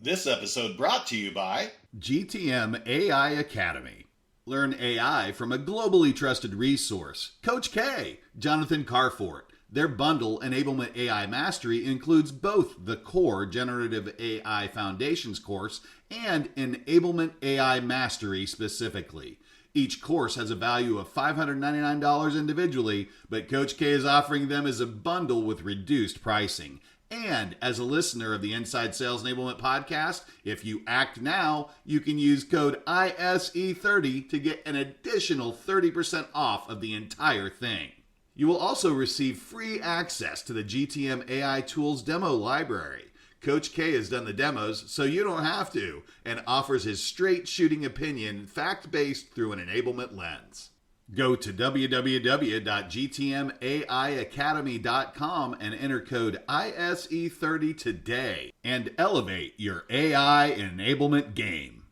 This episode brought to you by GTM AI Academy. Learn AI from a globally trusted resource. Coach K, Jonathan Carfort. Their bundle, Enablement AI Mastery, includes both the core Generative AI Foundations course and Enablement AI Mastery specifically. Each course has a value of $599 individually, but Coach K is offering them as a bundle with reduced pricing. And as a listener of the Inside Sales Enablement podcast, if you act now, you can use code ISE30 to get an additional 30% off of the entire thing. You will also receive free access to the GTM AI Tools demo library. Coach K has done the demos, so you don't have to, and offers his straight shooting opinion, fact-based through an enablement lens. Go to www.gtmaiacademy.com and enter code ISE30 today and elevate your AI enablement game.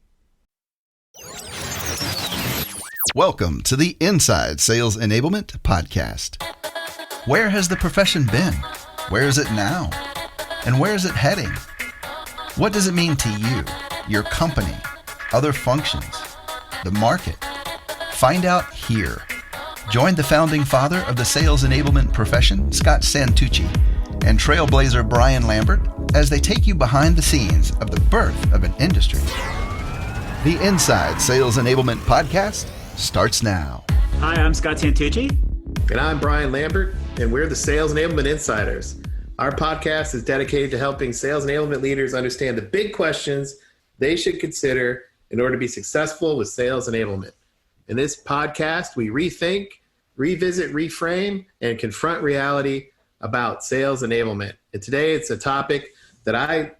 Welcome to the Inside Sales Enablement podcast. Where has the profession been? Where is it now? And where is it heading? What does it mean to you, your company, other functions, the market? Find out here. Join the founding father of the sales enablement profession, Scott Santucci, and trailblazer Brian Lambert as they take you behind the scenes of the birth of an industry. The Inside Sales Enablement podcast starts now. Hi, I'm Scott Santucci. And I'm Brian Lambert, and we're the Sales Enablement Insiders. Our podcast is dedicated to helping sales enablement leaders understand the big questions they should consider in order to be successful with sales enablement. In this podcast, we rethink, revisit, reframe, and confront reality about sales enablement. And today, it's a topic that I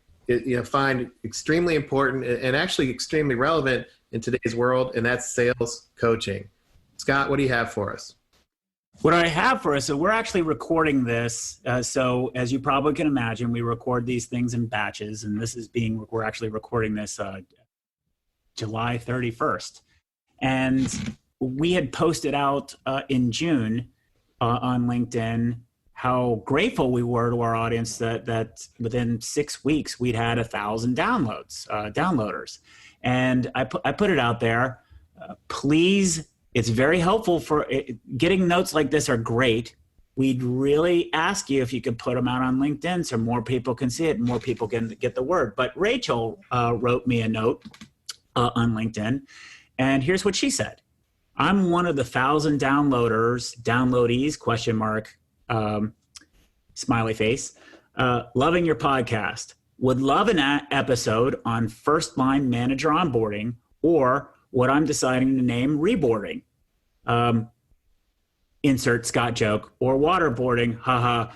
find extremely important and actually extremely relevant in today's world, and that's sales coaching. Scott, what do you have for us? What I have for us, so we're actually recording this. So as you probably can imagine, we record these things in batches, and we're actually recording this July 31st. And we had posted out in June on LinkedIn how grateful we were to our audience that within 6 weeks we'd had 1,000 downloaders. And I put it out there. Please, it's very helpful for getting notes like this are great. We'd really ask you if you could put them out on LinkedIn so more people can see it and more people can get the word. But Rachel wrote me a note on LinkedIn, and here's what she said. I'm one of the 1,000 downloadees, question mark, smiley face, loving your podcast. Would love an episode on first line manager onboarding or what I'm deciding to name reboarding. Insert Scott joke or waterboarding. Haha.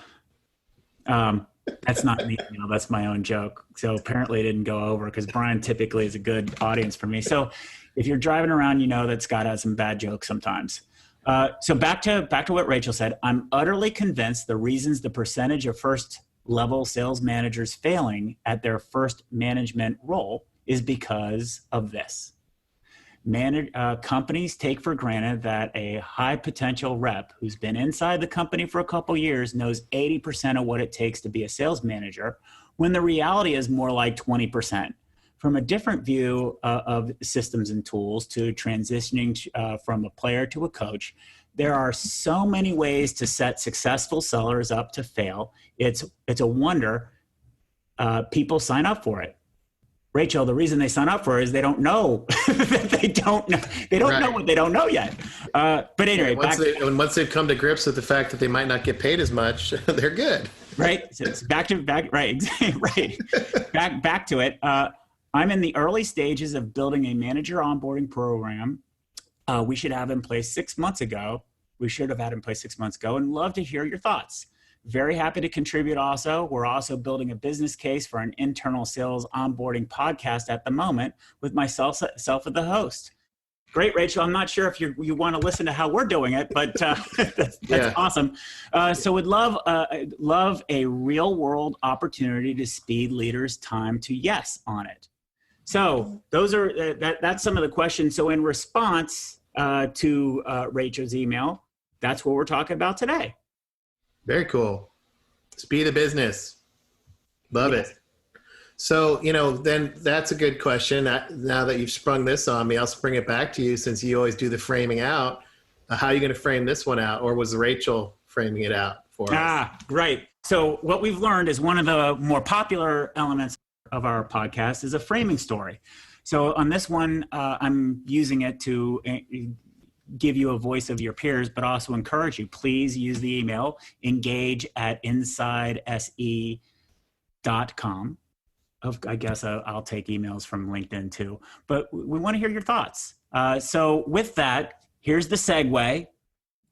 That's not me. That's my own joke. So apparently it didn't go over because Brian typically is a good audience for me. So if you're driving around, you know that Scott has some bad jokes sometimes. So back to what Rachel said. I'm utterly convinced the reasons the percentage of first level sales managers failing at their first management role is because of this. Companies take for granted that a high potential rep who's been inside the company for a couple years knows 80% of what it takes to be a sales manager, when the reality is more like 20%. From a different view of systems and tools to transitioning from a player to a coach, there are so many ways to set successful sellers up to fail. It's a wonder people sign up for it. Rachel, the reason they sign up for it is they don't know that they don't know. They don't know what they don't know yet. But anyway, once they've come to grips with the fact that they might not get paid as much, they're good. Right. So it's back. Right. Right. Back to it. I'm in the early stages of building a manager onboarding program. We should have in place 6 months ago. We should have had in place 6 months ago, and love to hear your thoughts. Very happy to contribute also. We're also building a business case for an internal sales onboarding podcast at the moment with myself as the host. Great, Rachel. I'm not sure if you want to listen to how we're doing it, but that's awesome. So would love a real world opportunity to speed leaders' time to yes on it. So those are that's some of the questions. So in response to Rachel's email, that's what we're talking about today. Very cool. Speed of business. Love it. So, then that's a good question. Now that you've sprung this on me, I'll spring it back to you since you always do the framing out. How are you going to frame this one out? Or was Rachel framing it out for us? Right. So what we've learned is one of the more popular elements of our podcast is a framing story. So on this one, I'm using it to give you a voice of your peers, but also encourage you. Please use the email engage@insidese.com. I guess I'll take emails from LinkedIn too, but we want to hear your thoughts. So with that, here's the segue.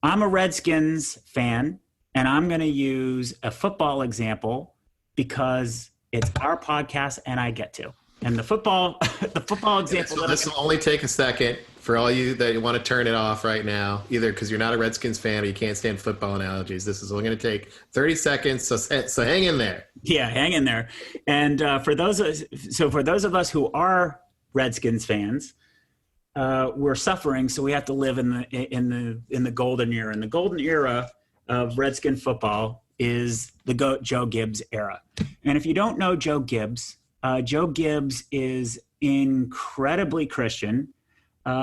I'm a Redskins fan, and I'm going to use a football example because it's our podcast and I get to. And the football example. So this will only take a second for all you that want to turn it off right now, either because you're not a Redskins fan or you can't stand football analogies. This is only going to take 30 seconds. So hang in there. Yeah, hang in there. And for those of us who are Redskins fans, we're suffering. So we have to live in the golden era. And the golden era of Redskin football is the Joe Gibbs era. And if you don't know Joe Gibbs is incredibly Christian.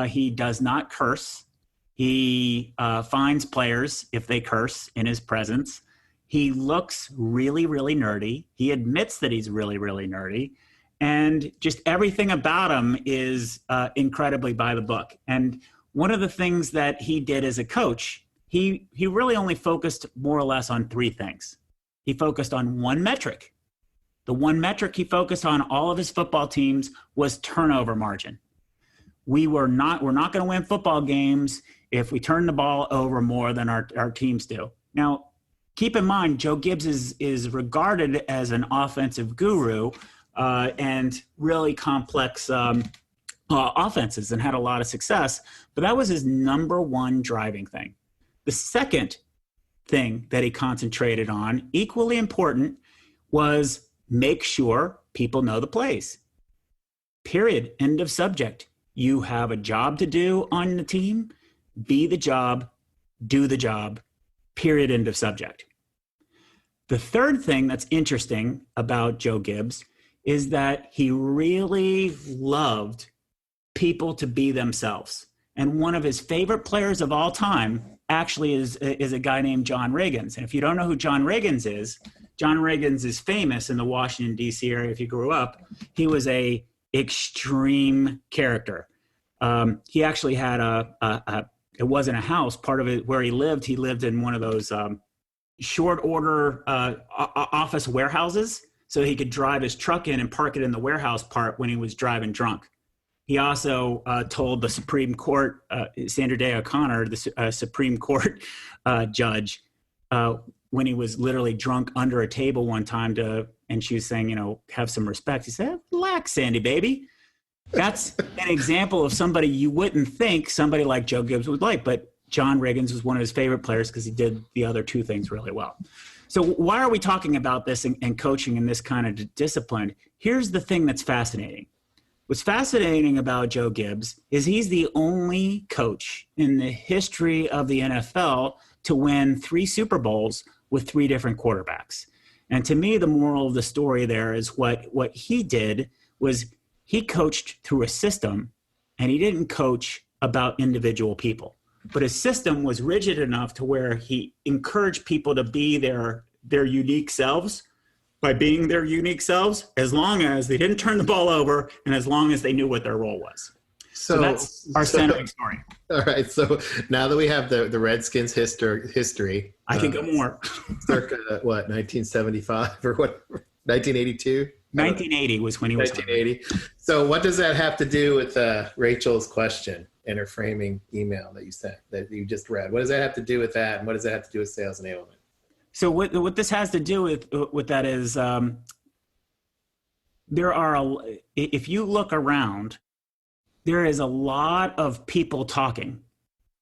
He does not curse. He finds players if they curse in his presence. He looks really, really nerdy. He admits that he's really, really nerdy. And just everything about him is incredibly by the book. And one of the things that he did as a coach, he really only focused more or less on three things. He focused on one metric. The one metric he focused on all of his football teams was turnover margin. We're not going to win football games if we turn the ball over more than our teams do. Now, keep in mind, Joe Gibbs is regarded as an offensive guru and really complex offenses and had a lot of success, but that was his number one driving thing. The second thing that he concentrated on, equally important, was make sure people know the plays. Period. End of subject. You have a job to do on the team. Be the job. Do the job. Period. End of subject. The third thing that's interesting about Joe Gibbs is that he really loved people to be themselves. And one of his favorite players of all time actually is a guy named John Riggins. And if you don't know who John Riggins is famous in the Washington, D.C. area. If you grew up, he was a extreme character. He actually had it wasn't a house. Part of it where he lived in one of those short order office warehouses. So he could drive his truck in and park it in the warehouse part when he was driving drunk. He also told the Supreme Court, Sandra Day O'Connor, the Supreme Court judge, when he was literally drunk under a table one time and she was saying, have some respect. He said, relax, Sandy, baby. That's an example of somebody you wouldn't think somebody like Joe Gibbs would like, but John Riggins was one of his favorite players because he did the other two things really well. So why are we talking about this and coaching in this kind of discipline? Here's the thing that's fascinating. What's fascinating about Joe Gibbs is he's the only coach in the history of the NFL to win 3 Super Bowls with 3 different quarterbacks. And to me, the moral of the story there is what he did was he coached through a system, and he didn't coach about individual people. But his system was rigid enough to where he encouraged people to be their unique selves by being their unique selves, as long as they didn't turn the ball over and as long as they knew what their role was. So that's our centering story. All right. So now that we have the Redskins history, I could go more. Circa what, 1975 or what? 1982? 1980 was when he was 1980. So what does that have to do with Rachel's question and her framing email that you sent, that you just read? What does that have to do with that? And what does that have to do with sales enablement? So what this has to do with that is if you look around, there is a lot of people talking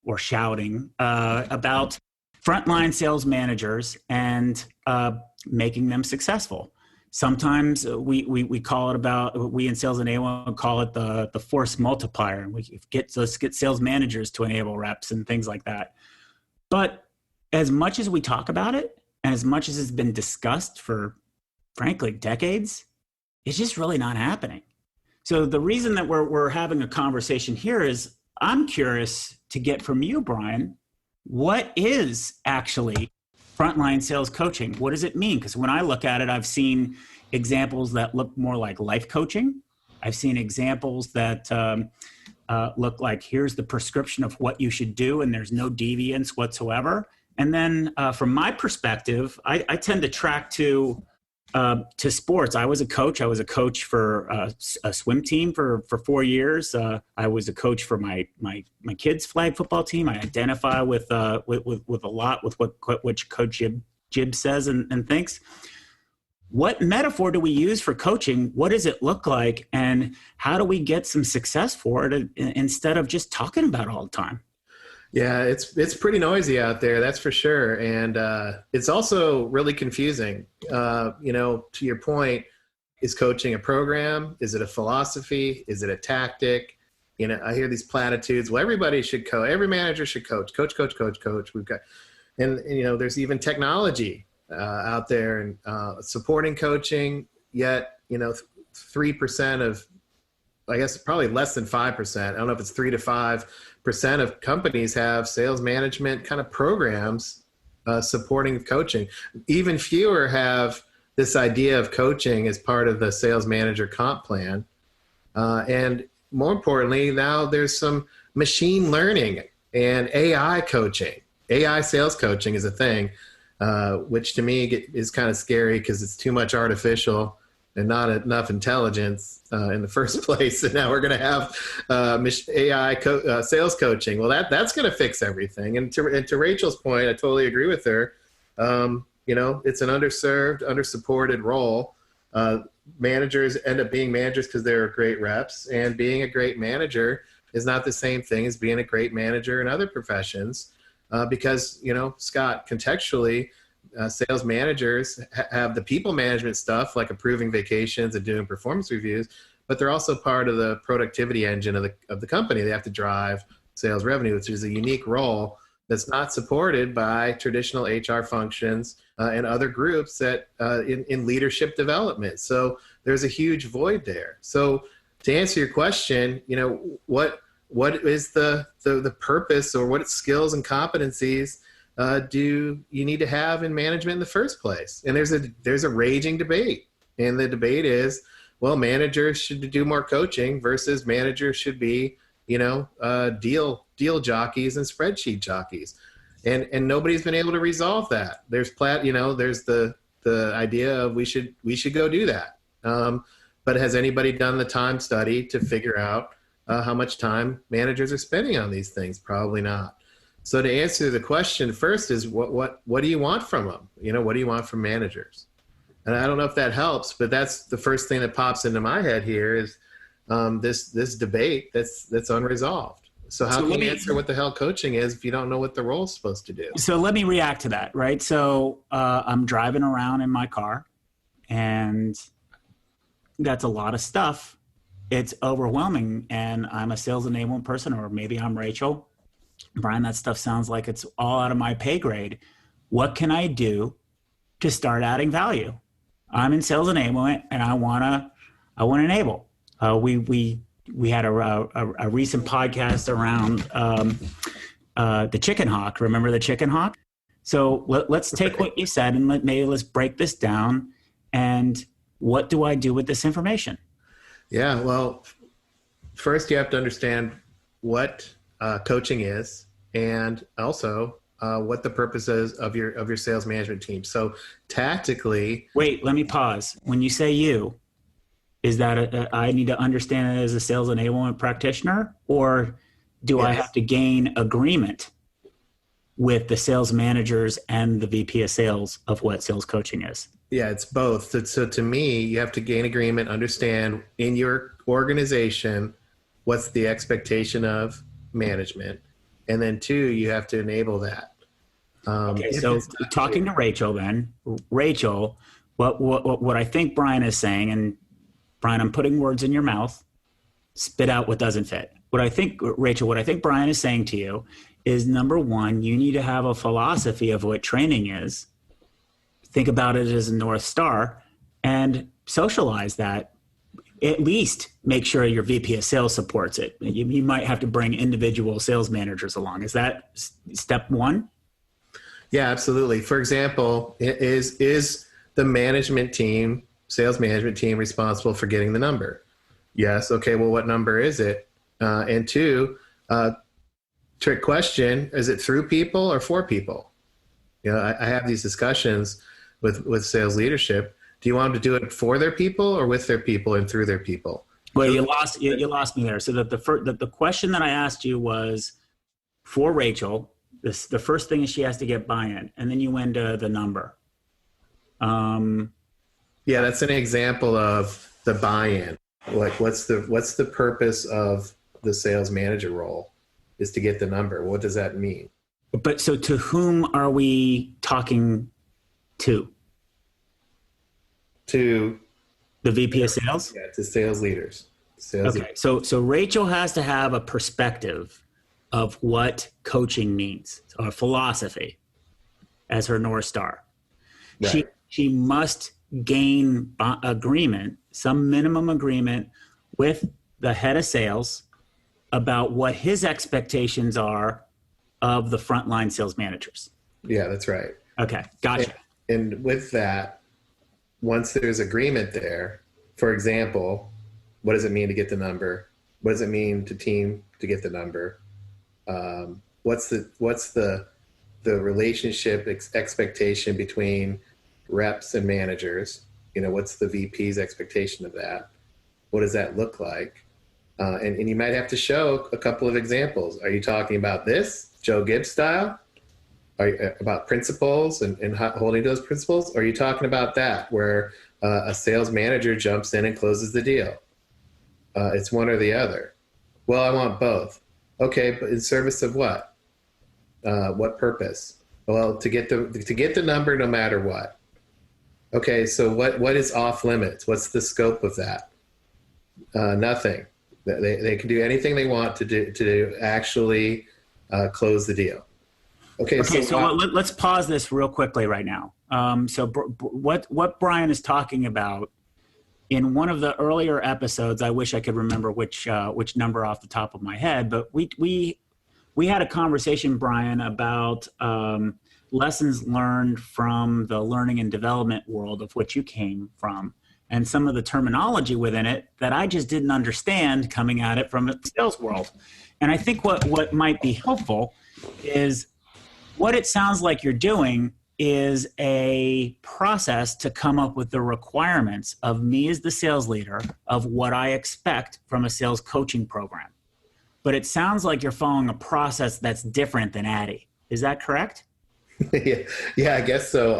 or shouting about frontline sales managers and making them successful. Sometimes we call it we in Sales Enablement call it the force multiplier, and let's get sales managers to enable reps and things like that. But as much as we talk about it, and as much as it's been discussed for, frankly, decades, it's just really not happening. So the reason that we're having a conversation here is I'm curious to get from you, Brian, what is actually frontline sales coaching? What does it mean? Because when I look at it, I've seen examples that look more like life coaching. I've seen examples that look like here's the prescription of what you should do, and there's no deviance whatsoever. And then from my perspective, I tend to track to sports. I was a coach. I was a coach for a swim team for 4 years. I was a coach for my kids' flag football team. I identify with a lot with what Coach Gibbs says and thinks. What metaphor do we use for coaching? What does it look like? And how do we get some success for it instead of just talking about it all the time? Yeah, it's pretty noisy out there, that's for sure. And it's also really confusing. To your point, is coaching a program? Is it a philosophy? Is it a tactic? I hear these platitudes. Well, everybody should coach. Every manager should coach. Coach. We've got, and there's even technology out there and supporting coaching. Yet, 3% of, I guess probably less than 5%. I don't know if it's 3 to 5% of companies have sales management kind of programs supporting coaching. Even fewer have this idea of coaching as part of the sales manager comp plan. And more importantly, now there's some machine learning and AI coaching. AI sales coaching is a thing, which to me is kind of scary because it's too much artificial and not enough intelligence in the first place. And now we're going to have AI sales coaching. Well, that's going to fix everything. And to Rachel's point, I totally agree with her. It's an underserved, undersupported role. Managers end up being managers because they're great reps. And being a great manager is not the same thing as being a great manager in other professions. Because, Scott, contextually, sales managers have the people management stuff like approving vacations and doing performance reviews, but they're also part of the productivity engine of the company. They have to drive sales revenue, which is a unique role that's not supported by traditional HR functions and other groups that in leadership development. So there's a huge void there. So to answer your question, what is the purpose, or what skills and competencies do you need to have in management in the first place? And there's a raging debate. And the debate is, well, managers should do more coaching versus managers should be, deal jockeys and spreadsheet jockeys. And nobody's been able to resolve that. There's the idea of we should go do that. But has anybody done the time study to figure out how much time managers are spending on these things? Probably not. So to answer the question first is what do you want from them? What do you want from managers? And I don't know if that helps, but that's the first thing that pops into my head here is this debate that's unresolved. So how can you answer what the hell coaching is if you don't know what the role is supposed to do? So let me react to that, right? So I'm driving around in my car, and that's a lot of stuff. It's overwhelming, and I'm a sales enablement person, or maybe I'm Rachel. Brian, that stuff sounds like it's all out of my pay grade. What can I do to start adding value? I'm in sales enablement, and I want to enable. We had a recent podcast around the chicken hawk. Remember the chicken hawk? So let's take what you said and let's break this down. And what do I do with this information? Yeah, well, first you have to understand what coaching is, and also what the purpose is of your sales management team. So tactically, wait, let me pause. When you say you, is that I need to understand it as a sales enablement practitioner, or do I have to gain agreement with the sales managers and the VP of sales of what sales coaching is? Yeah, it's both. So to me, you have to gain agreement, understand in your organization what's the expectation of management, and then 2, you have to enable that. Okay, so talking to Rachel then, Rachel, what I think Brian is saying, and Brian, I'm putting words in your mouth, spit out what doesn't fit. Rachel, what I think Brian is saying to you is, number 1, you need to have a philosophy of what training is. Think about it as a North Star, and socialize that, at least make sure your VP of sales supports it. You might have to bring individual sales managers along. Is that step one? Yeah, absolutely. For example, is the management team, sales management team, responsible for getting the number? Yes. Okay. Well, what number is it? And two, trick question, is it through people or for people? I have these discussions with sales leadership. Do you want them to do it for their people or with their people and through their people? Well, you lost me there. So that the question that I asked you was for Rachel. The first thing is she has to get buy-in, and then you went to the number. Yeah, that's an example of the buy-in. Like, what's the purpose of the sales manager role? Is to get the number. What does that mean? But so to whom are we talking to? To the VP of sales? Yeah, to sales leaders. Okay, so Rachel has to have a perspective of what coaching means, or philosophy, as her North Star. Right. She must gain agreement, some minimum agreement with the head of sales about what his expectations are of the frontline sales managers. Yeah, that's right. Okay, gotcha. And with that, once there's agreement there, for example, what does it mean to get the number? What does it mean to team to get the number? What's the relationship expectation between reps and managers? What's the VP's expectation of that? What does that look like? And you might have to show a couple of examples. Are you talking about this, Joe Gibbs style? About principles and holding those principles? Or are you talking about that, where a sales manager jumps in and closes the deal? It's one or the other. Well, I want both. Okay, but in service of what? What purpose? Well, to get the number no matter what. Okay, so what is off limits? What's the scope of that? Nothing. They can do anything they want to actually close the deal. Okay, so let's pause this real quickly right now. So what Brian is talking about in one of the earlier episodes, I wish I could remember which number off the top of my head, but we had a conversation, Brian, about lessons learned from the learning and development world of which you came from, and some of the terminology within it that I just didn't understand coming at it from the sales world. And I think what might be helpful is what it sounds like you're doing is a process to come up with the requirements of me as the sales leader of what I expect from a sales coaching program. But it sounds like you're following a process that's different than Addy. Is that correct? Yeah, I guess so.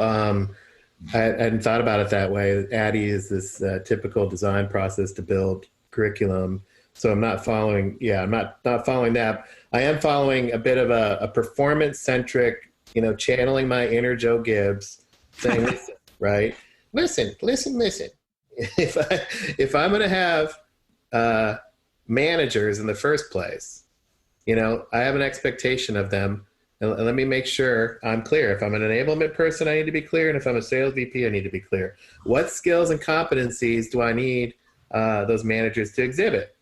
I hadn't thought about it that way. Addy is this typical design process to build curriculum. So I'm not following. Yeah, I'm not following that. I am following a bit of a performance-centric, channeling my inner Joe Gibbs, saying, listen, right? Listen. If I'm going to have managers in the first place, I have an expectation of them. And let me make sure I'm clear. If I'm an enablement person, I need to be clear. And if I'm a sales VP, I need to be clear. What skills and competencies do I need those managers to exhibit?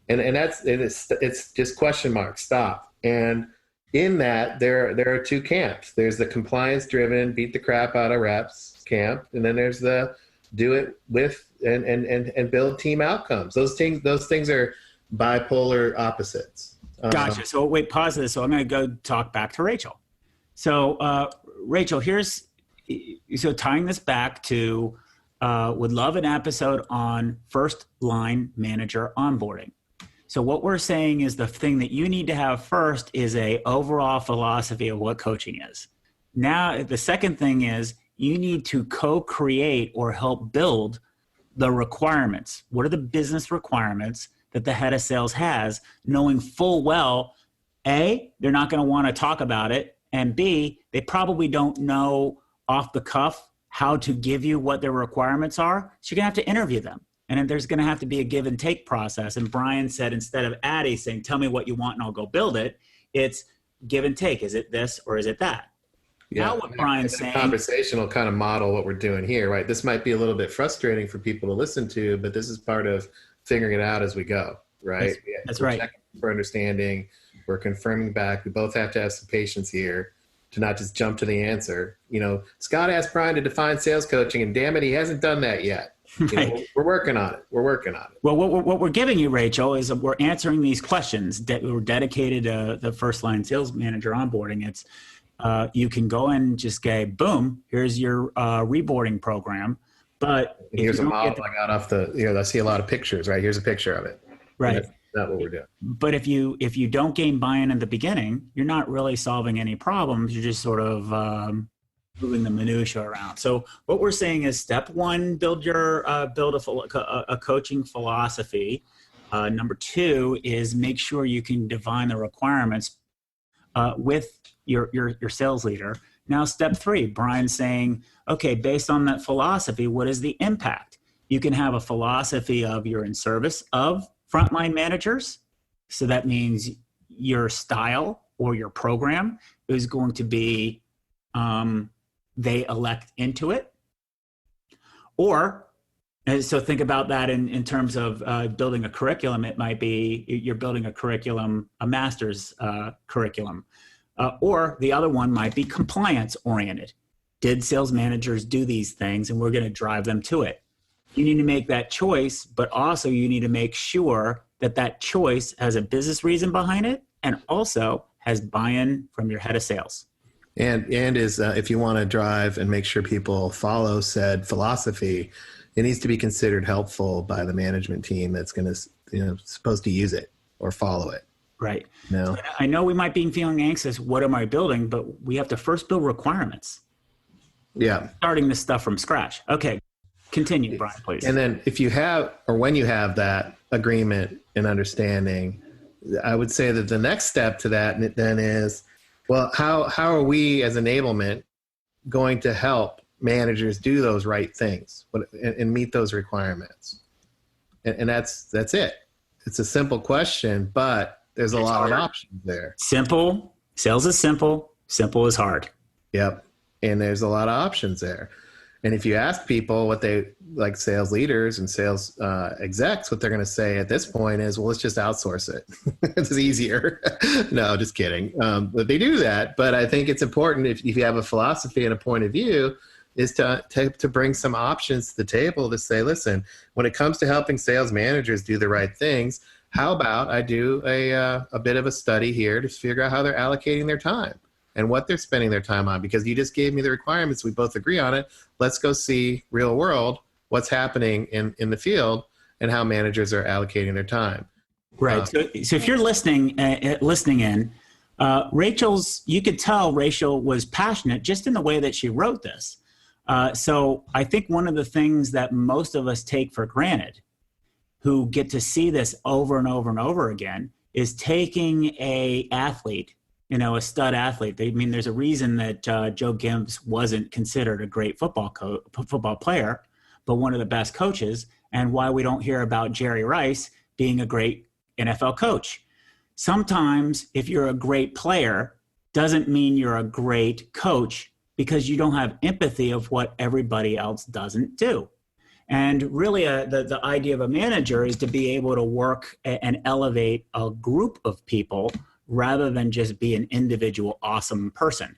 And it's just question mark, stop. And in that, there are two camps. There's the compliance-driven, beat the crap out of reps camp, and then there's the do it with and build team outcomes. Those things are bipolar opposites. Gotcha. So wait, pause this. So I'm going to go talk back to Rachel. So Rachel, so tying this back to, would love an episode on first line manager onboarding. So what we're saying is the thing that you need to have first is a overall philosophy of what coaching is. Now, the second thing is you need to co-create or help build the requirements. What are the business requirements that the head of sales has, knowing full well, A, they're not going to want to talk about it, and B, they probably don't know off the cuff how to give you what their requirements are. So you're going to have to interview them. And then there's going to have to be a give and take process. And Brian said, instead of Addy saying, tell me what you want and I'll go build it, it's give and take. Is it this or is it that? Now what Brian's saying, conversation will kind of model what we're doing here, right? This might be a little bit frustrating for people to listen to, but this is part of figuring it out as we go, right? That's we're right. Checking for understanding. We're confirming back. We both have to have some patience here to not just jump to the answer. Scott asked Brian to define sales coaching, and damn it, he hasn't done that yet. We're working on it. Well, what we're giving you, Rachel, is we're answering these questions that we're dedicated to the first line sales manager onboarding. It's you can go and just go, boom, here's your reboarding program. But here's a model I got off I see a lot of pictures, right? Here's a picture of it. Right. That's not what we're doing. But if you don't gain buy-in at the beginning, you're not really solving any problems. You're just sort of moving the minutia around. So what we're saying is step one, build a coaching philosophy. Number two is make sure you can define the requirements with your sales leader. Now, step three, Brian's saying, okay, based on that philosophy, what is the impact? You can have a philosophy of you're in service of frontline managers. So that means your style or your program is going to be they elect into it. Or, so think about that in terms of building a curriculum. It might be you're building a curriculum, a master's curriculum. Or the other one might be compliance oriented. Did sales managers do these things? And we're going to drive them to it. You need to make that choice, but also you need to make sure that choice has a business reason behind it and also has buy-in from your head of sales. And is if you want to drive and make sure people follow said philosophy, it needs to be considered helpful by the management team that's going to, supposed to use it or follow it. Right. No. I know we might be feeling anxious. What am I building? But we have to first build requirements. Yeah. Starting this stuff from scratch. Okay. Continue, Brian, please. And then if you have, or when you have that agreement and understanding, I would say that the next step to that then is, well, how are we as enablement going to help managers do those right things and meet those requirements? And that's it. It's a simple question, but there's a lot of options there. Simple. Sales is simple. Simple is hard. Yep. And there's a lot of options there. And if you ask people what they like, sales leaders and sales execs, what they're going to say at this point is, well, let's just outsource it. It's easier. No, just kidding. But they do that. But I think it's important if you have a philosophy and a point of view is to bring some options to the table to say, listen, when it comes to helping sales managers do the right things, how about I do a bit of a study here to figure out how they're allocating their time and what they're spending their time on, because you just gave me the requirements. We both agree on it. Let's go see real world what's happening in the field and how managers are allocating their time. Right. So if you're listening in, you could tell Rachel was passionate just in the way that she wrote this. So I think one of the things that most of us take for granted who get to see this over and over and over again is taking a athlete, a stud athlete. There's a reason that Joe Gibbs wasn't considered a great football player, but one of the best coaches, and why we don't hear about Jerry Rice being a great NFL coach. Sometimes if you're a great player, doesn't mean you're a great coach because you don't have empathy of what everybody else doesn't do. And really the idea of a manager is to be able to work and elevate a group of people rather than just be an individual awesome person.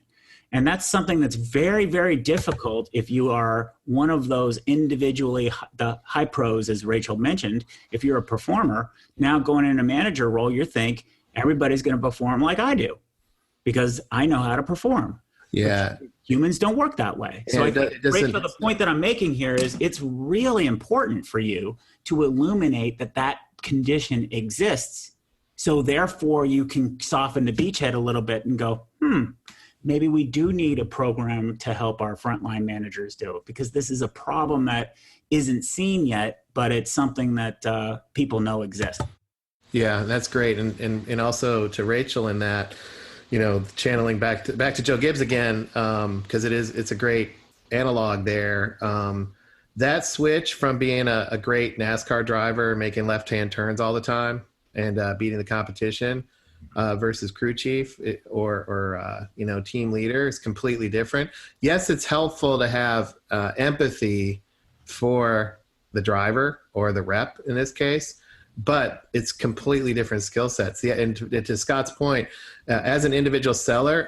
And that's something that's very, very difficult if you are one of those individually, the high pros, as Rachel mentioned. If you're a performer, now going in a manager role, you think everybody's going to perform like I do because I know how to perform. Yeah. But humans don't work that way. So I think, Rachel, the point that I'm making here is it's really important for you to illuminate that condition exists. So therefore you can soften the beachhead a little bit and go, maybe we do need a program to help our frontline managers do it, because this is a problem that isn't seen yet, but it's something that people exists. Yeah, that's great. And also to Rachel in that, channeling back to Joe Gibbs again, because it's a great analog there. That switch from being a great NASCAR driver, making left-hand turns all the time and beating the competition, versus crew chief or team leader is completely different. Yes, it's helpful to have empathy for the driver or the rep in this case, but it's completely different skill sets. Yeah, and to Scott's point, as an individual seller,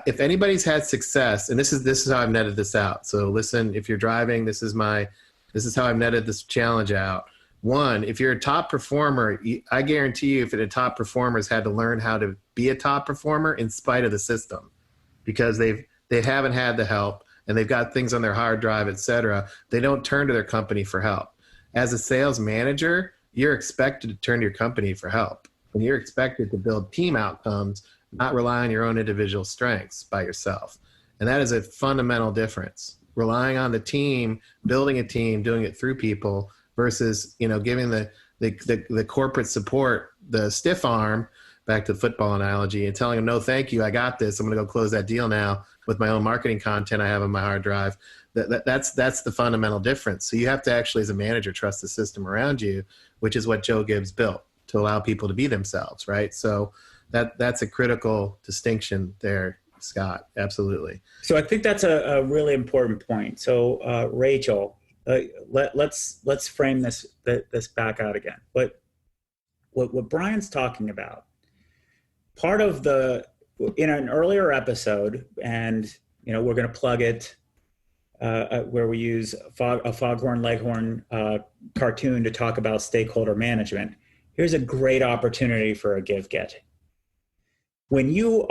if anybody's had success, and this is how I've netted this out. So listen, if you're driving, this is how I've netted this challenge out. One, if you're a top performer, I guarantee you, if a top performer has had to learn how to be a top performer in spite of the system, because they haven't had the help and they've got things on their hard drive, et cetera, they don't turn to their company for help. As a sales manager, you're expected to turn to your company for help. And you're expected to build team outcomes, not rely on your own individual strengths by yourself. And that is a fundamental difference. Relying on the team, building a team, doing it through people versus, giving the corporate support the stiff arm, back to the football analogy, and telling them, no, thank you, I got this. I'm going to go close that deal now with my own marketing content I have on my hard drive. That's the fundamental difference. So you have to actually, as a manager, trust the system around you, which is what Joe Gibbs built to allow people to be themselves, right? So that's a critical distinction there, Scott. Absolutely. So I think that's a really important point. So Rachel, let's frame this back out again. But what Brian's talking about, part of in an earlier episode, and we're going to plug it, where we use a Foghorn Leghorn cartoon to talk about stakeholder management. Here's a great opportunity for a give-get. When you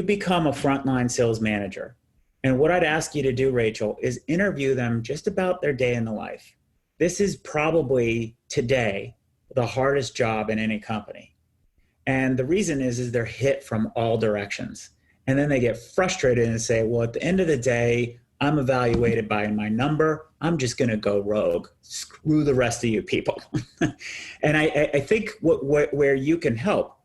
become a frontline sales manager, and what I'd ask you to do, Rachel, is interview them just about their day in the life. This is probably today the hardest job in any company. And the reason is they're hit from all directions. And then they get frustrated and say, well, at the end of the day, I'm evaluated by my number. I'm just going to go rogue. Screw the rest of you people. And I think where you can help,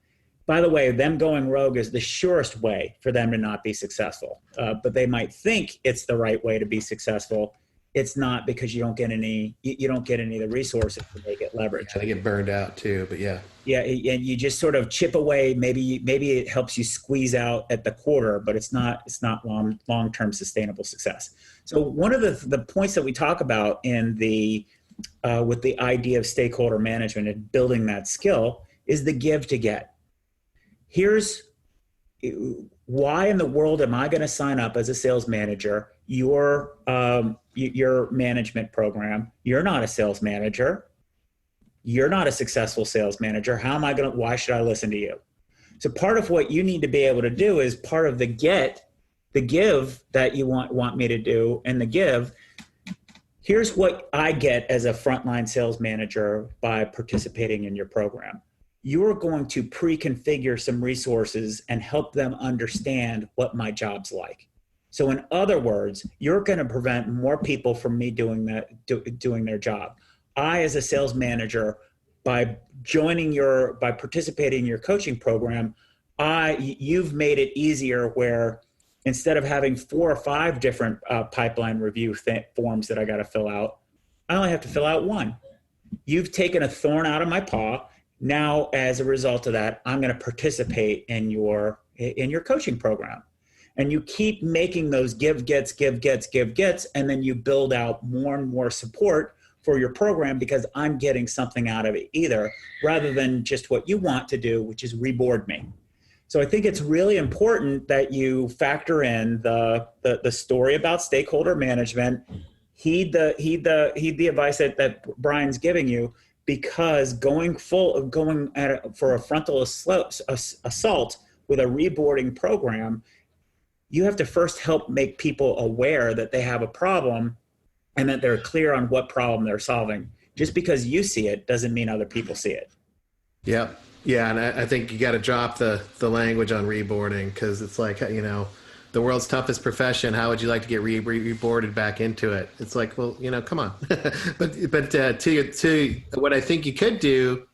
by the way, them going rogue is the surest way for them to not be successful. But they might think it's the right way to be successful. It's not, because you don't get any of the resources to make it leverage. Yeah, they get burned out too, but yeah. Yeah, and you just sort of chip away. Maybe it helps you squeeze out at the quarter, but it's not long-term sustainable success. So one of the points that we talk about in with the idea of stakeholder management and building that skill is the give to get. Here's why in the world am I going to sign up as a sales manager? Your management program. You're not a sales manager. You're not a successful sales manager. Why should I listen to you? So part of what you need to be able to do is part of the give that you want me to do, and the give. Here's what I get as a frontline sales manager by participating in your program. You're going to pre-configure some resources and help them understand what my job's like. So in other words, you're going to prevent more people from me doing their job. I, as a sales manager, by participating in your coaching program, you've made it easier where instead of having 4 or 5 different pipeline review forms that I got to fill out, I only have to fill out 1. You've taken a thorn out of my paw. Now, as a result of that, I'm going to participate in your coaching program. And you keep making those give gets, and then you build out more and more support for your program because I'm getting something out of it either, rather than just what you want to do, which is reboard me. So I think it's really important that you factor in the story about stakeholder management, heed the advice that Brian's giving you, because going for a frontal assault with a reboarding program, you have to first help make people aware that they have a problem and that they're clear on what problem they're solving. Just because you see it doesn't mean other people see it. Yeah. Yeah. And I think you got to drop the language on reboarding, because it's like, the world's toughest profession. How would you like to get reboarded back into it? It's like, well, come on. but to what I think you could do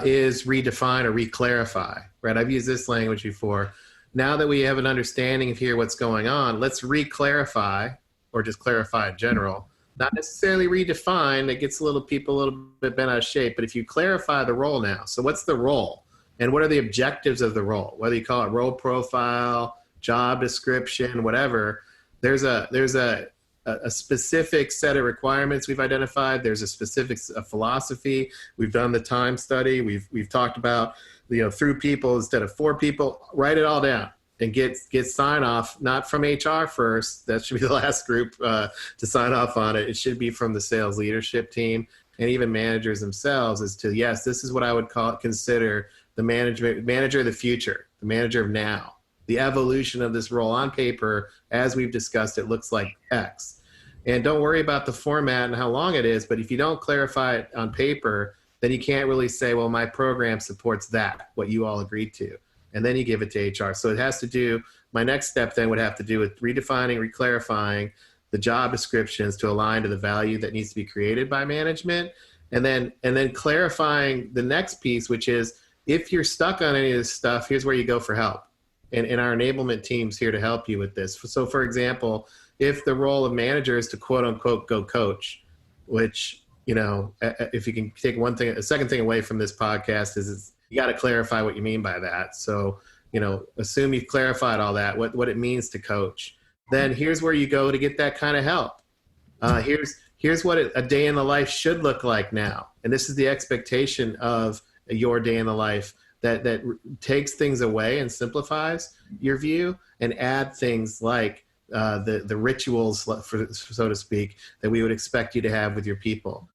is redefine or reclarify, right? I've used this language before. Now that we have an understanding of what's going on, let's reclarify, or just clarify in general. Not necessarily redefine. It gets people a little bit bent out of shape. But if you clarify the role now, so what's the role? and what are the objectives of the role, whether you call it role profile, job description, whatever. There's a specific set of requirements we've identified. There's a specific philosophy. We've done the time study. We've talked about, through people instead of for people. Write it all down and get sign off, not from HR first. That should be the last group to sign off on it. It should be from the sales leadership team and even managers themselves, as to, yes, this is what I would consider the manager of the future, the manager of now. The evolution of this role on paper, as we've discussed, it looks like X. And don't worry about the format and how long it is, but if you don't clarify it on paper, then you can't really say, well, my program supports that, what you all agreed to. And then you give it to HR. So it has to do, my next step then would have to do with redefining, reclarifying the job descriptions to align to the value that needs to be created by management. And then clarifying the next piece, which is, if you're stuck on any of this stuff, here's where you go for help. And our enablement team's here to help you with this. So for example, if the role of manager is to quote unquote go coach, which, if you can take one thing, a second thing away from this podcast is you got to clarify what you mean by that. So, assume you've clarified all that, what it means to coach. Then here's where you go to get that kind of help. Here's what a day in the life should look like now. And this is the expectation of your day in the life, that takes things away and simplifies your view, and add things like the rituals, so to speak, that we would expect you to have with your people,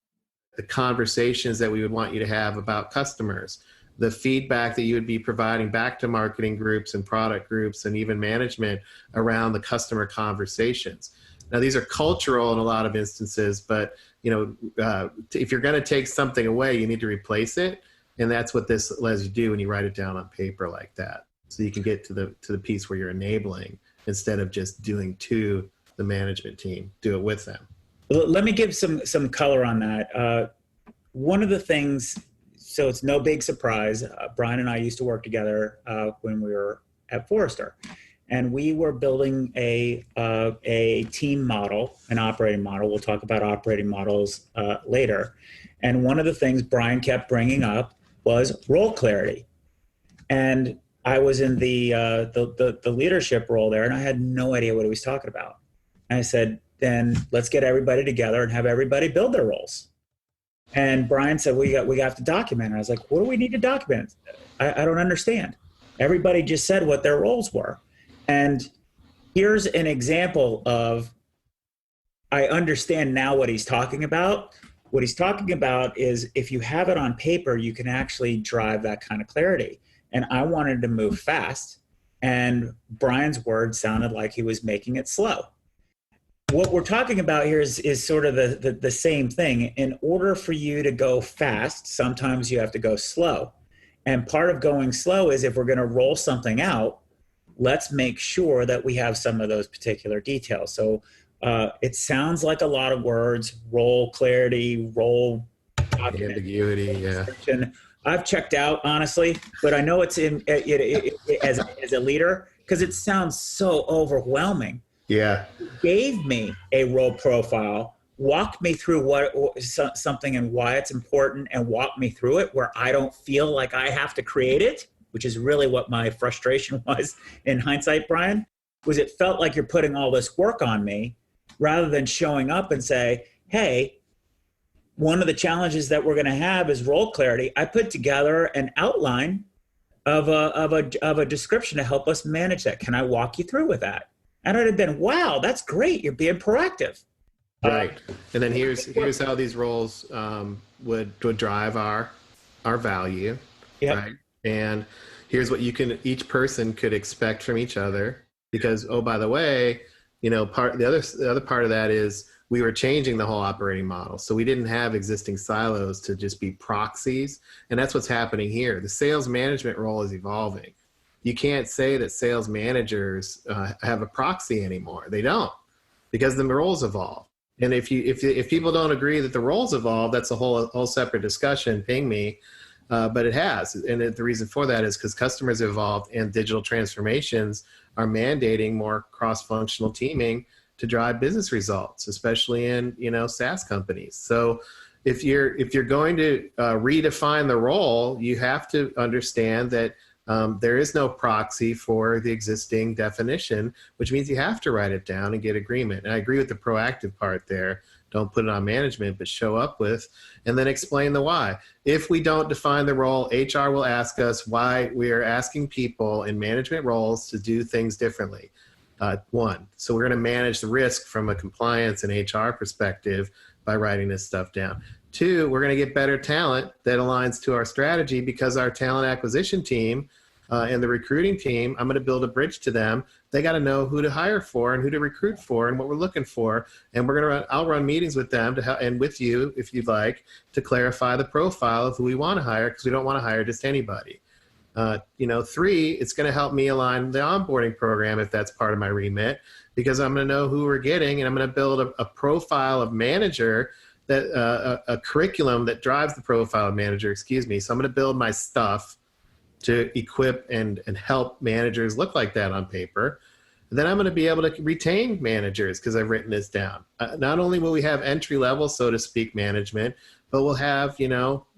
the conversations that we would want you to have about customers, the feedback that you would be providing back to marketing groups and product groups and even management around the customer conversations. Now, these are cultural in a lot of instances, but if you're going to take something away, you need to replace it. And that's what this lets you do when you write it down on paper like that. So you can get to the piece where you're enabling instead of just doing to the management team. Do it with them. Let me give some color on that. One of the things, so it's no big surprise, Brian and I used to work together when we were at Forrester. And we were building a team model, an operating model. We'll talk about operating models later. And one of the things Brian kept bringing up was role clarity. And I was in the leadership role there, and I had no idea what he was talking about. And I said, then let's get everybody together and have everybody build their roles. And Brian said, we have to document it. I was like, what do we need to document? I don't understand. Everybody just said what their roles were. And here's an example of, I understand now what he's talking about. What he's talking about is, if you have it on paper, you can actually drive that kind of clarity. And I wanted to move fast, and Brian's words sounded like he was making it slow. What we're talking about here is sort of the same thing. In order for you to go fast, sometimes you have to go slow. And part of going slow is, if we're going to roll something out, let's make sure that we have some of those particular details. So it sounds like a lot of words: role clarity, role ambiguity. Yeah. I've checked out, honestly, but I know it's as a leader, because it sounds so overwhelming. Yeah. He gave me a role profile, walked me through something and why it's important, and walked me through it where I don't feel like I have to create it, which is really what my frustration was in hindsight, Brian, was it felt like you're putting all this work on me, rather than showing up and say, hey, one of the challenges that we're going to have is role clarity. I put together an outline of a description to help us manage that. Can I walk you through with that? And it would have been, wow, that's great. You're being proactive. Right. And then here's how these roles would drive our value. Yep. Right. And here's what each person could expect from each other. Because, oh, by the way, the other part of that is, we were changing the whole operating model. So we didn't have existing silos to just be proxies. And that's what's happening here. The sales management role is evolving. You can't say that sales managers have a proxy anymore. They don't, because the roles evolve. And if people don't agree that the roles evolve, that's a whole separate discussion. Ping me. But it has. And the reason for that is because customers evolved, and digital transformations are mandating more cross-functional teaming to drive business results, especially in, SaaS companies. So, if you're going to redefine the role, you have to understand that there is no proxy for the existing definition, which means you have to write it down and get agreement. And I agree with the proactive part there. Don't put it on management, but show up with, and then explain the why. If we don't define the role, HR will ask us why we are asking people in management roles to do things differently. One, so we're going to manage the risk from a compliance and HR perspective by writing this stuff down. Two, we're going to get better talent that aligns to our strategy because our talent acquisition team and the recruiting team, I'm going to build a bridge to them. They got to know who to hire for and who to recruit for and what we're looking for. And I'll run meetings with them to help, and with you, if you'd like, to clarify the profile of who we want to hire, because we don't want to hire just anybody. Three, it's going to help me align the onboarding program if that's part of my remit, because I'm going to know who we're getting, and I'm going to build a profile of manager that a curriculum that drives the profile of manager. So I'm going to build my stuff to equip and help managers look like that on paper. And then I'm going to be able to retain managers because I've written this down. Not only will we have entry level, so to speak, management, but we'll have,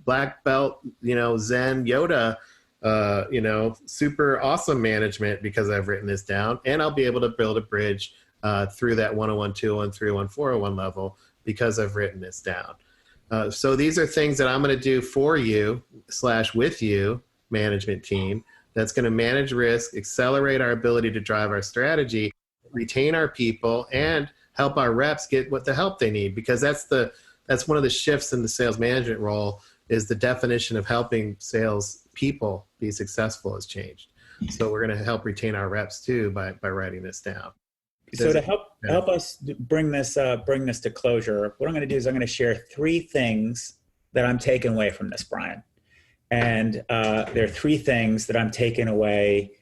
black belt, Zen Yoda, super awesome management because I've written this down. And I'll be able to build a bridge through that 101, 201, 301, 401 level because I've written this down. So these are things that I'm going to do for you / with you, management team, that's going to manage risk, accelerate our ability to drive our strategy, retain our people, and help our reps get what the help they need. Because that's one of the shifts in the sales management role, is the definition of helping sales people be successful has changed. So we're going to help retain our reps too by writing this down. So to help us bring this to closure, what I'm going to do is I'm going to share 3 things that I'm taking away from this, Brian. And there are 3 things that I'm taking away,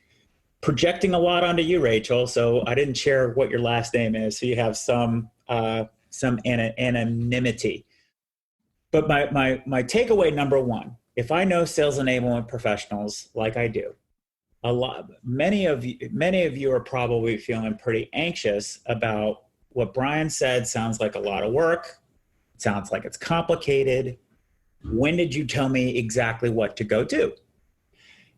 projecting a lot onto you, Rachel. So I didn't share what your last name is, so you have some anonymity. But my takeaway number 1: if I know sales enablement professionals like I do, many of you are probably feeling pretty anxious about what Brian said. Sounds like a lot of work. Sounds like it's complicated. When did you tell me exactly what to go do?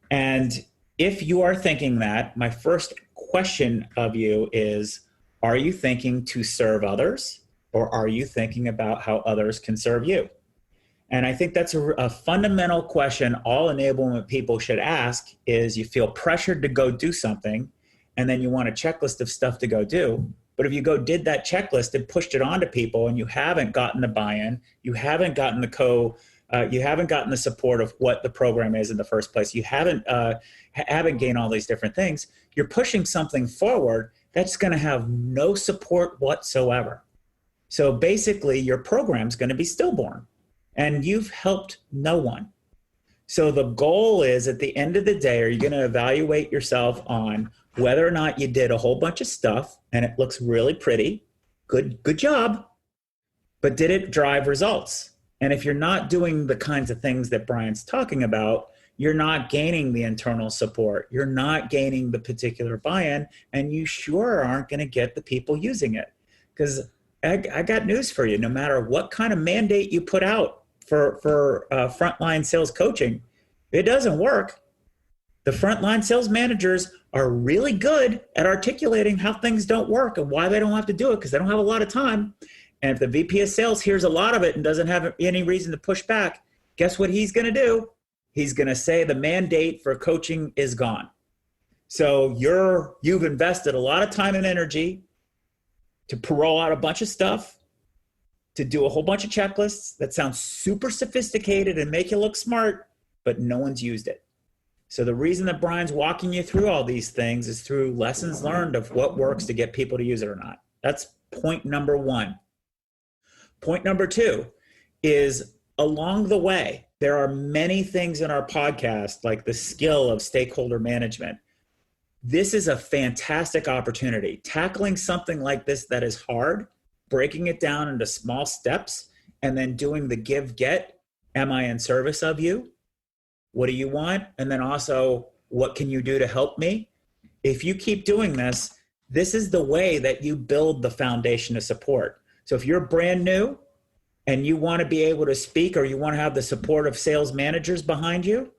And if you are thinking that, my first question of you is, are you thinking to serve others, or are you thinking about how others can serve you? And I think that's a fundamental question all enablement people should ask. Is you feel pressured to go do something, and then you want a checklist of stuff to go do. But if you did that checklist and pushed it onto people, and you haven't gotten the buy-in, you haven't gotten you haven't gotten the support of what the program is in the first place, you haven't gained all these different things, you're pushing something forward that's going to have no support whatsoever. So basically, your program's going to be stillborn, and you've helped no one. So the goal is, at the end of the day, are you going to evaluate yourself on whether or not you did a whole bunch of stuff and it looks really pretty, good job, but did it drive results? And if you're not doing the kinds of things that Brian's talking about, you're not gaining the internal support, you're not gaining the particular buy-in, and you sure aren't going to get the people using it. Because I got news for you: no matter what kind of mandate you put out for frontline sales coaching, it doesn't work. The frontline sales managers are really good at articulating how things don't work and why they don't have to do it, because they don't have a lot of time. And if the VP of sales hears a lot of it and doesn't have any reason to push back, guess what he's going to do? He's going to say the mandate for coaching is gone. So you've invested a lot of time and energy to roll out a bunch of stuff, to do a whole bunch of checklists that sound super sophisticated and make you look smart, but no one's used it. So the reason that Brian's walking you through all these things is through lessons learned of what works to get people to use it or not. That's point number 1. Point number 2 is, along the way, there are many things in our podcast, like the skill of stakeholder management. This is a fantastic opportunity. Tackling something like this that is hard, breaking it down into small steps, and then doing the give-get. Am I in service of you? What do you want? And then also, what can you do to help me? If you keep doing this, this is the way that you build the foundation of support. So if you're brand new and you want to be able to speak, or you want to have the support of sales managers behind you,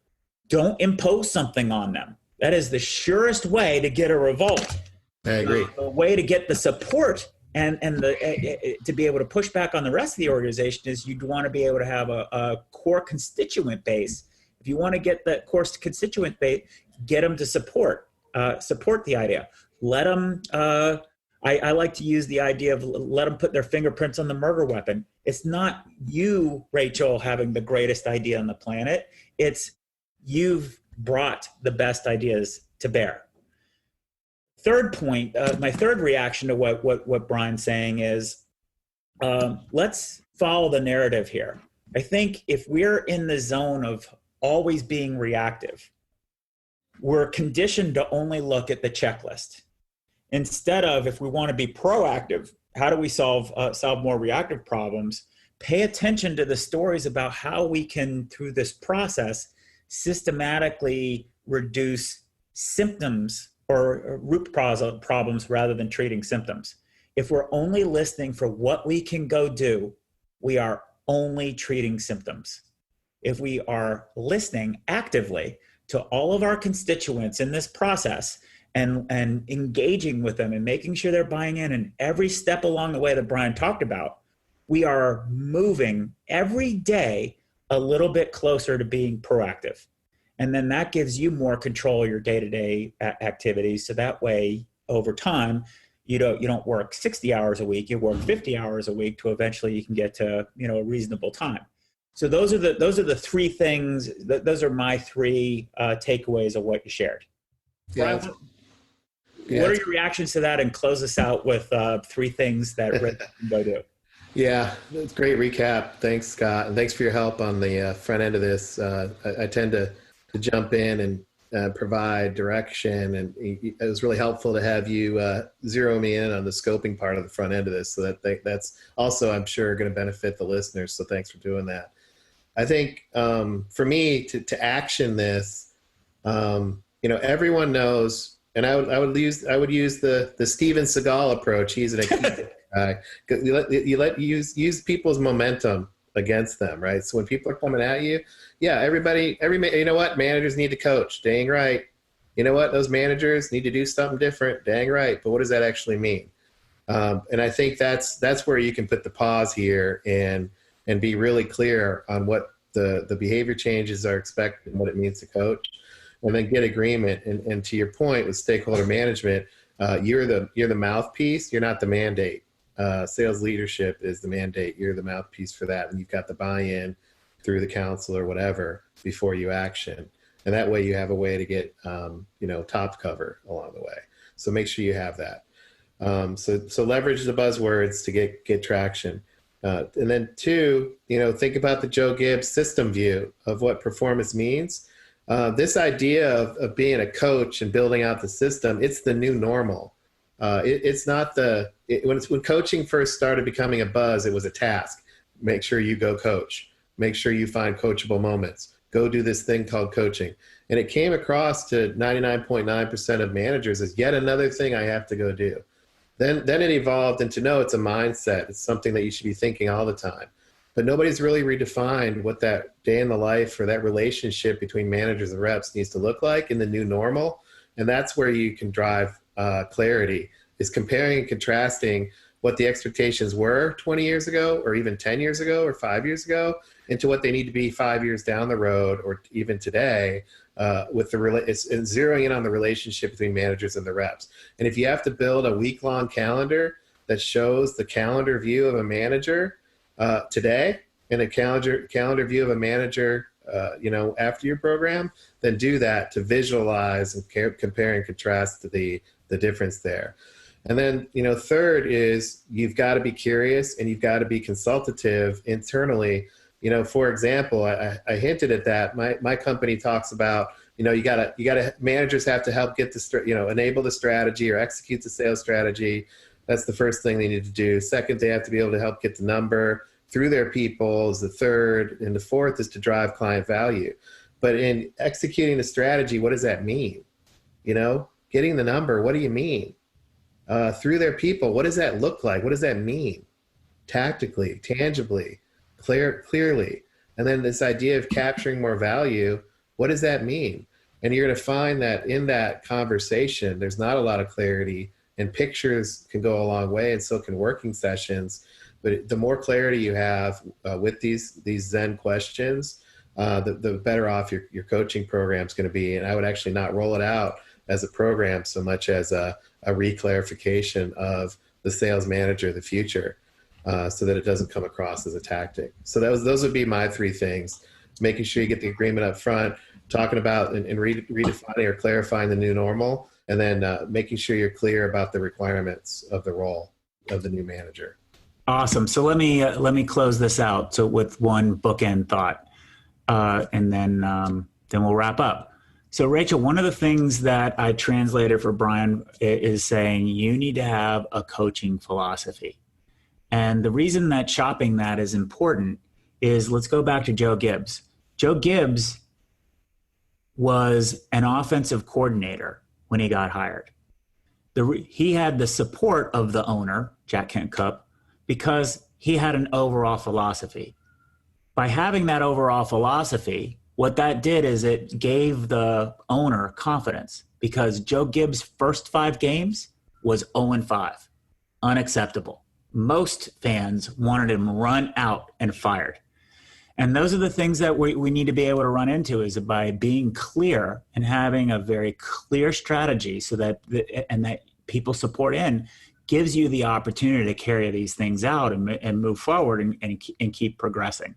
don't impose something on them. That is the surest way to get a revolt. I agree. The way to get the support and to be able to push back on the rest of the organization is you'd want to be able to have a core constituent base. If you want to get that core constituent base, get them to support the idea. Let them, I like to use the idea of let them put their fingerprints on the murder weapon. It's not you, Rachel, having the greatest idea on the planet. It's you've brought the best ideas to bear. Third point, my third reaction to what Brian's saying is, let's follow the narrative here. I think if we're in the zone of always being reactive, we're conditioned to only look at the checklist. Instead of, if we want to be proactive, how do we solve more reactive problems? Pay attention to the stories about how we can, through this process, systematically reduce symptoms or root problems rather than treating symptoms. If we're only listening for what we can go do, we are only treating symptoms. If we are listening actively to all of our constituents in this process and engaging with them and making sure they're buying in every step along the way that Brian talked about, we are moving every day a little bit closer to being proactive. And then that gives you more control of your day-to-day activities. So that way, over time, you don't work 60 hours a week, you work 50 hours a week to eventually you can get to, a reasonable time. So those are the three things, those are my three takeaways of what you shared. Yeah. Brian, what are your reactions to that, and close us out with three things that Rick can go do? Yeah, that's a great recap. Thanks, Scott. And thanks for your help on the front end of this. I tend to jump in and provide direction. And it was really helpful to have you zero me in on the scoping part of the front end of this. So that's also, I'm sure, going to benefit the listeners. So thanks for doing that. I think for me to action this, everyone knows, and I would use the Steven Seagal approach. He's an guy. You use people's momentum against them, right? So when people are coming at you, you know what? Managers need to coach. Dang right. You know what? Those managers need to do something different. Dang right. But what does that actually mean? And I think that's where you can put the pause here and be really clear on what the behavior changes are expected and what it means to coach, and then get agreement. And to your point with stakeholder management, you're the mouthpiece. You're not the mandate. Sales leadership is the mandate. You're the mouthpiece for that, and you've got the buy-in through the council or whatever before you action. And that way you have a way to get top cover along the way. So make sure you have that. So leverage the buzzwords to get traction. And then two, think about the Joe Gibbs system view of what performance means. This idea of being a coach and building out the system, it's the new normal. It's not when coaching first started becoming a buzz, it was a task. Make sure you go coach. Make sure you find coachable moments. Go do this thing called coaching. And it came across to 99.9% of managers as yet another thing I have to go do. Then it evolved into, no, it's a mindset. It's something that you should be thinking all the time. But nobody's really redefined what that day in the life or that relationship between managers and reps needs to look like in the new normal. And that's where you can drive clarity, is comparing and contrasting what the expectations were 20 years ago, or even 10 years ago, or 5 years ago, into what they need to be 5 years down the road, or even today, with it's zeroing in on the relationship between managers and the reps. And if you have to build a week-long calendar that shows the calendar view of a manager today, and a calendar view of a manager, after your program, then do that to visualize and compare and contrast the difference there. And then, third is you've got to be curious and you've got to be consultative internally. For example, I hinted at that. My company talks about, managers have to help get enable the strategy or execute the sales strategy. That's the first thing they need to do. Second, they have to be able to help get the number through their people is the third. And the fourth is to drive client value. But in executing the strategy, what does that mean? Getting the number, what do you mean? Through their people, what does that look like? What does that mean? Tactically, tangibly. clearly. And then this idea of capturing more value, what does that mean? And you're going to find that in that conversation, there's not a lot of clarity, and pictures can go a long way, and so can working sessions. But the more clarity you have with these Zen questions, the better off your coaching program is going to be. And I would actually not roll it out as a program so much as a reclarification of the sales manager of the future, so that it doesn't come across as a tactic. So those would be my three things: making sure you get the agreement up front, talking about and redefining or clarifying the new normal, and then making sure you're clear about the requirements of the role of the new manager. Awesome. So let me close this out with one bookend thought, and then we'll wrap up. So Rachel, one of the things that I translated for Brian is saying you need to have a coaching philosophy. And the reason that shopping that is important is, let's go back to Joe Gibbs. Joe Gibbs was an offensive coordinator when he got hired. He had the support of the owner, Jack Kent Cooke, because he had an overall philosophy. By having that overall philosophy, what that did is it gave the owner confidence, because Joe Gibbs' first 5 games was 0-5, unacceptable. Most fans wanted him run out and fired. And those are the things that we need to be able to run into, is by being clear and having a very clear strategy, so that that people support in gives you the opportunity to carry these things out and move forward and keep progressing.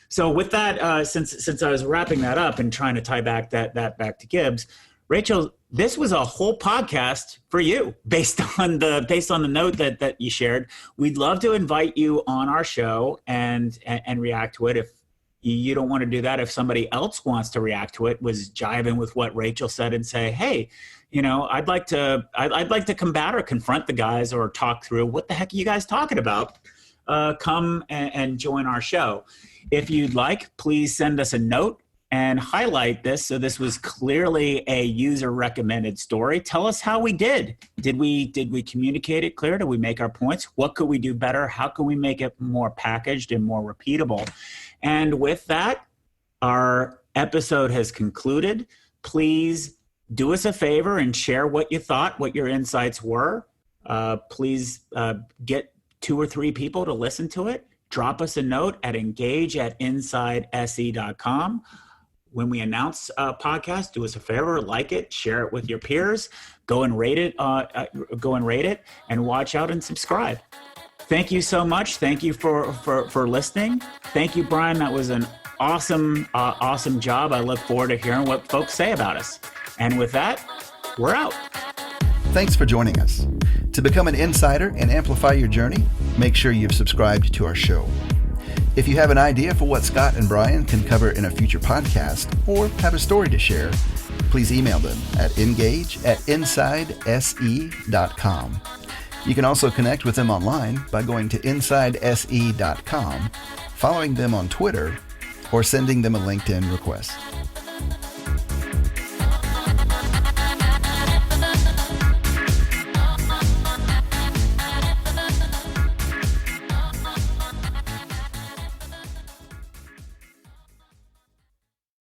So with that, since I was wrapping that up and trying to tie back back to Gibbs, Rachel, this was a whole podcast for you based on the note that you shared. We'd love to invite you on our show and react to it. If you don't want to do that, if somebody else wants to react to it, was jiving with what Rachel said and say, hey, I'd like to combat or confront the guys or talk through what the heck are you guys talking about. Come and join our show. If you'd like, please send us a note and highlight this. So this was clearly a user recommended story. Tell us how we did. Did we communicate it clear? Did we make our points? What could we do better? How can we make it more packaged and more repeatable? And with that, our episode has concluded. Please do us a favor and share what you thought, what your insights were. Please get 2 or 3 people to listen to it. Drop us a note at engage@insidese.com. When we announce a podcast, do us a favor, like it, share it with your peers, go and rate it, and watch out and subscribe. Thank you so much. Thank you for listening. Thank you, Brian. That was an awesome job. I look forward to hearing what folks say about us. And with that, we're out. Thanks for joining us. To become an insider and amplify your journey, make sure you've subscribed to our show. If you have an idea for what Scott and Brian can cover in a future podcast, or have a story to share, please email them at engage@insidese.com. You can also connect with them online by going to insidese.com, following them on Twitter, or sending them a LinkedIn request.